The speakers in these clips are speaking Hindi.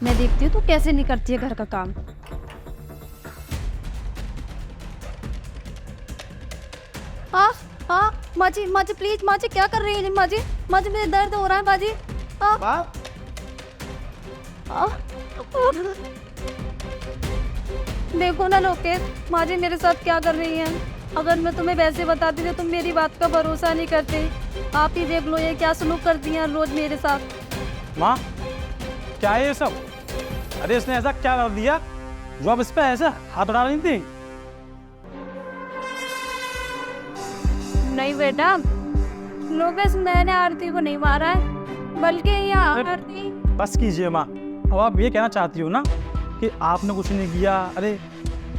मैं देखती हूँ तू कैसे नहीं करती है घर का काम। हाँ हाँ माजी माजी प्लीज माजी क्या कर रही है माजी? माजी मेरे दर्द हो रहा है माजी। हाँ देखो ना लोकेश, माजी मेरे साथ क्या कर रही है। अगर मैं तुम्हें वैसे बताती तो तुम मेरी बात का भरोसा नहीं करते। आप ही देख लो ये क्या सलूक करती हैं रोज मेरे साथ। माँ क्या है ये सब? अरे इसने ऐसा क्या कर दिया जो अब इस पे ऐसा हाथ उड़ा रही थी? नहीं बेटा लोकेश, मैंने आरती को नहीं मारा है, बल्कि ये आरती। बस कीजिए माँ, अब आप ये कहना चाहती हो ना कि आपने कुछ नहीं किया? अरे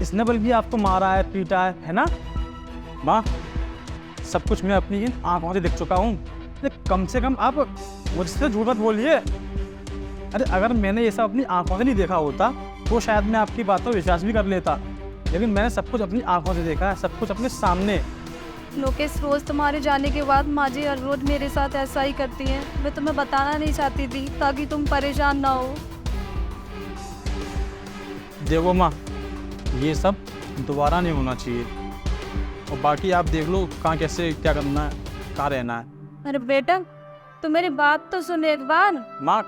इसने बल्कि आपको मारा है, पीटा है ना? माँ सब कुछ मैं अपनी इन आंखों से देख चुका हूँ। कम से कम आप मुझसे झूठ मत बोलिए। अरे अगर मैंने ये सब अपनी आंखों से नहीं देखा होता तो शायद मैं आपकी बात पर विश्वास भी कर लेता, लेकिन मैंने सब कुछ अपनी आंखों से देखा है, सब कुछ अपने सामने। लोकेश रोज तुम्हारे जाने के बाद माजी हर रोज मेरे साथ ऐसा ही करती है। मैं तुम्हें बताना नहीं चाहती थी ताकि तुम परेशान ना हो। देखो माँ, ये सब दोबारा नहीं होना चाहिए, और बाकी आप देख लो कहाँ कैसे क्या करना है, कहाँ रहना है। अरे बेटा तू मेरी बात तो सुन एक बार। माँ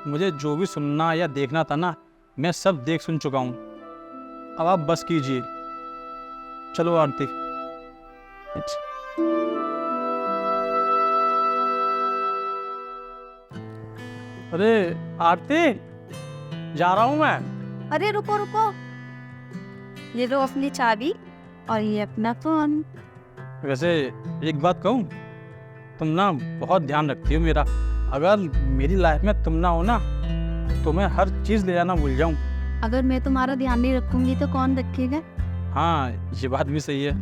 मुझे जो भी सुनना या देखना था ना, मैं सब देख सुन चुका हूँ। अब आप बस कीजिए। चलो आरती। अरे आरती, जा रहा हूँ मैं। अरे रुको रुको, ये लो अपनी चाबी और ये अपना फोन। वैसे एक बात कहूँ, तुम ना बहुत ध्यान रखती हो मेरा। अगर मेरी लाइफ में तुम ना हो ना तो मैं हर चीज़ ले जाना भूल जाऊँ। अगर मैं तुम्हारा ध्यान नहीं रखूंगी तो कौन रखेगा? हाँ ये बात भी सही है।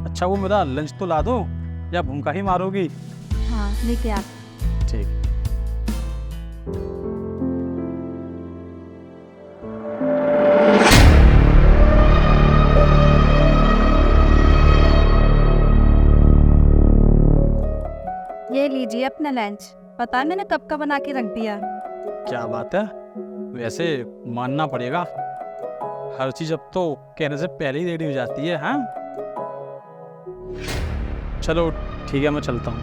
अच्छा वो मेरा लंच तो ला दो, या भूखा ही मारोगी? हाँ लेके आ। ठीक। ये लीजिए अपना लंच, पता है मैंने कब का बना के रख दिया। क्या बात है, वैसे मानना पड़ेगा, हर चीज़ अब तो कहने से पहले ही रेडी हो जाती है। हाँ चलो ठीक है, मैं चलता हूँ।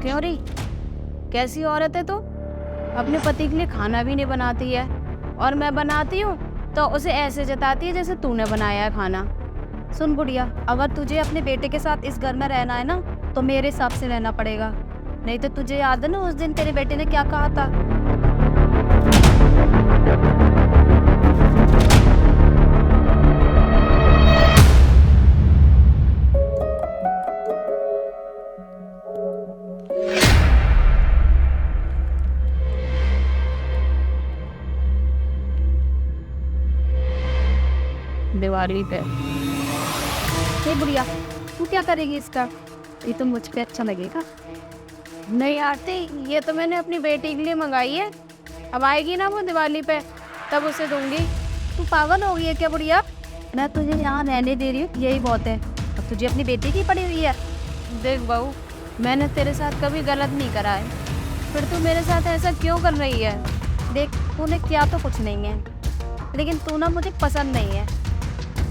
क्यों री, कैसी औरत है तू? अपने पति के लिए खाना भी नहीं बनाती है, और मैं बनाती हूँ तो उसे ऐसे जताती है जैसे तूने बनाया है खाना। सुन बुढ़िया, अगर तुझे अपने बेटे के साथ इस घर में रहना है ना तो मेरे हिसाब से रहना पड़ेगा, नहीं तो तुझे याद है ना उस दिन तेरे बेटे ने क्या कहा था? दिवाली पे। हे बुढ़िया, तू क्या करेगी इसका? ये तो मुझ पे अच्छा लगेगा। नहीं आरती, ये तो मैंने अपनी बेटी के लिए मंगाई है, अब आएगी ना वो दिवाली पे तब उसे दूंगी। तू पागल हो गई है क्या बुढ़िया? मैं तुझे यहाँ रहने दे रही हूँ यही बहुत है, अब तुझे अपनी बेटी की पड़ी हुई है। देख बहू, मैंने तेरे साथ कभी गलत नहीं करा है, फिर तू मेरे साथ ऐसा क्यों कर रही है? देख तूने किया तो कुछ नहीं है, लेकिन तू ना मुझे पसंद नहीं है,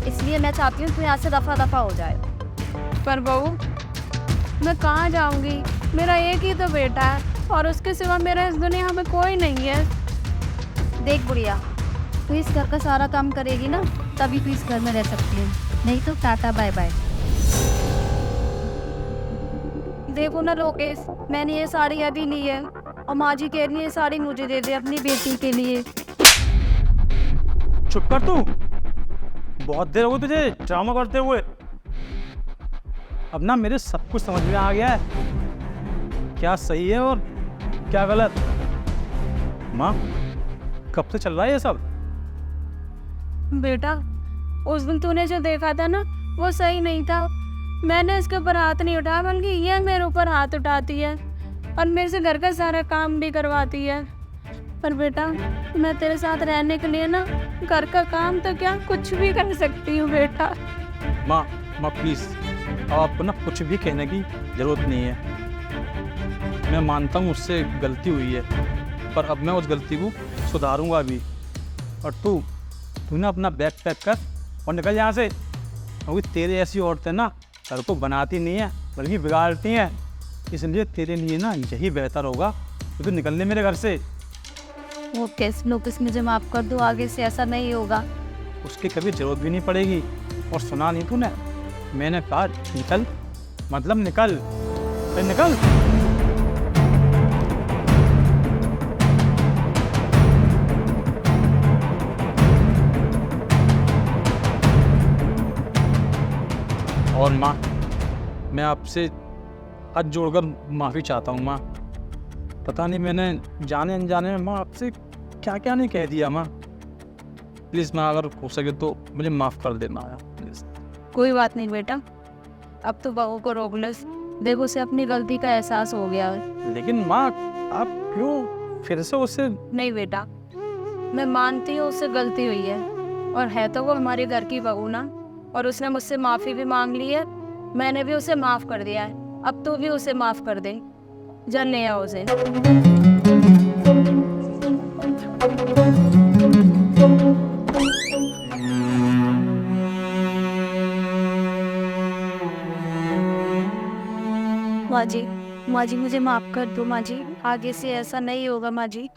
इसलिए मैं चाहती हूँ तू यहाँ से दफ़ा दफ़ा हो जाए। पर बहू मैं कहाँ जाऊँगी, मेरा एक ही तो बेटा है और उसके सिवा मेरा इस दुनिया में कोई नहीं है। देख बुढ़िया, तू इस घर का सारा काम करेगी ना तभी तू इस घर में रह सकती है, नहीं तो टाटा बाय बाय। देखो ना लोकेश, मैंने ये साड़ी अभी ली है और माँ जी कह रही है ये साड़ी मुझे दे दे अपनी बेटी के लिए। चुप कर तू, बहुत देर हो गई तुझे ड्रामा करते हुए। अब ना मेरे सब कुछ समझ में आ गया है, क्या सही है और क्या गलत। माँ कब से चल रहा है ये सब? बेटा उस दिन तूने जो देखा था ना वो सही नहीं था, मैंने इसके ऊपर हाथ नहीं उठाया, बल्कि ये मेरे ऊपर हाथ उठाती है और मेरे से घर का सारा काम भी करवाती है। पर बेटा मैं तेरे साथ रहने के लिए ना घर का काम तो क्या कुछ भी कर सकती हूँ बेटा। माँ प्लीज अब आपको ना कुछ भी कहने की ज़रूरत नहीं है। मैं मानता हूँ मुझसे गलती हुई है, पर अब मैं उस गलती को सुधारूंगा भी। और तू ना अपना बैग पैक कर और निकल यहाँ से, क्योंकि तेरे ऐसी औरतें ना घर को बनाती नहीं है बल्कि बिगाड़ती हैं। इसलिए तेरे लिए ना यही बेहतर होगा कि तू निकल ले मेरे घर से। वो केस नोटिस मुझे माफ़ कर दो, आगे से ऐसा नहीं होगा। उसकी कभी ज़रूरत भी नहीं पड़ेगी। और सुना नहीं तूने, मैंने कहा निकल, मतलब निकल, फिर निकल। और माँ, मैं आपसे हाथ जोड़कर माफ़ी चाहता हूँ माँ। पता नहीं मैंने जाने अनजाने में माँ आपसे क्या क्या नहीं कह दिया माँ। प्लीज़ माँ, अगर हो सके तो मुझे माफ़ कर देना यार, प्लीज़। कोई बात नहीं बेटा, अब तो बहू को रोक ले। देखो उसे अपनी गलती का एहसास हो गया है। लेकिन माँ, आप क्यों फिर से उससे? नहीं बेटा, मैं मानती हूँ उससे गलती हुई है, और है तो वो हमारे घर की बहू ना, और उसने मुझसे माफ़ी भी मांग ली है। मैंने भी उसे माफ़ कर दिया है। अब तू भी उसे माफ़ कर दे, जल ले आओ उसे। माँ जी मुझे माफ़ कर दो माँ जी, आगे से ऐसा नहीं होगा माँ जी।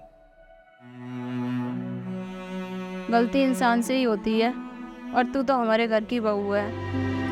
गलती इंसान से ही होती है, और तू तो हमारे घर की बहू है।